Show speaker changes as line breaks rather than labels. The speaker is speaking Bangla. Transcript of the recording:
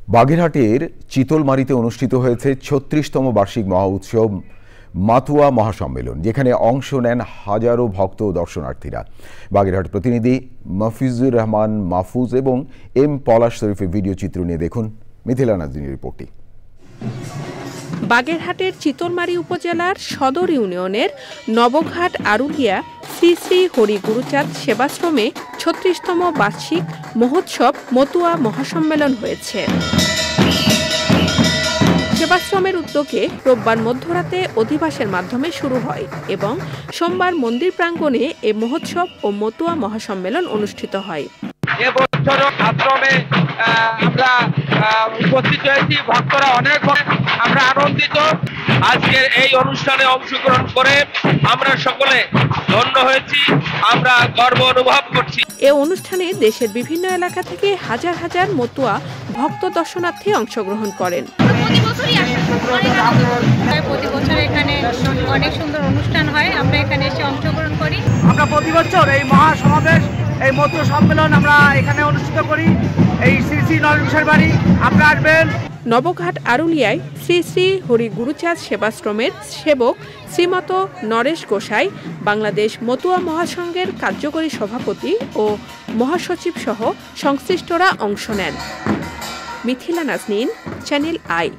বাগেরহাটের চিতলমারীতে অনুষ্ঠিত হয়েছে ৩৬তম বার্ষিক মহা উৎসব মাতুয়া মহাসম্মেলন, যেখানে অংশ নেন হাজারো ভক্ত ও দর্শনার্থীরা। বাগেরহাট প্রতিনিধি মফিজুর রহমান মাহফুজ এবং এম পলাশ শরীফের ভিডিও চিত্র নিয়ে দেখুন মিথিলা নাজনীনের রিপোর্টটি।
বাগেরহাটের চিতলমারী উপজেলার সদর ইউনিয়নের নবঘাট আরুলিয়া শ্রী শ্রী হরি গুরুচাঁদ সেবাশ্রমে ৩৬তম বার্ষিক মহোৎসব মতুয়া মহাসম্মেলন হয়েছে। সেবাশ্রমের উদ্যোগে রোববার মধ্যরাতে অধিবাসের মাধ্যমে শুরু হয় এবং সোমবার মন্দির প্রাঙ্গণে এ মহোৎসব ও মতুয়া মহাসম্মেলন অনুষ্ঠিত হয়।
এবছর আশ্রমে আমরা উপস্থিত হয়েছি, ভক্তরা অনেক, আমরা আনন্দিত। আজকের এই অনুষ্ঠানে অংশগ্রহণ করে আমরা সকলে ধন্য হয়েছি, আমরা গর্ব অনুভব করছি।
এ অনুষ্ঠানে দেশের বিভিন্ন এলাকা থেকে হাজার হাজার মতুয়া ভক্ত দর্শনার্থী অংশগ্রহণ করেন।
প্রতি বছর এখানে অনেক সুন্দর অনুষ্ঠান হয়, আমরা এখানে এসে অংশগ্রহণ করি।
আমরা প্রতি বছর এই মহাসমাবেশ, এই মতুয়া সম্মেলন আমরা এখানে অনুষ্ঠিত করি। এই শ্রী শ্রী নরেশের বাড়ি আপনারা আসবেন।
নবঘাট আরুলিয়ায় শ্রী শ্রী হরি গুরুচাঁদ সেবাশ্রমের সেবক শ্রীমত নরেশ গোসাই, বাংলাদেশ মতুয়া মহাসংঘের কার্যকরী সভাপতি ও মহাসচিব সহ সংশ্লিষ্টরা অংশ নেন। Mithila Naznin, Channel I.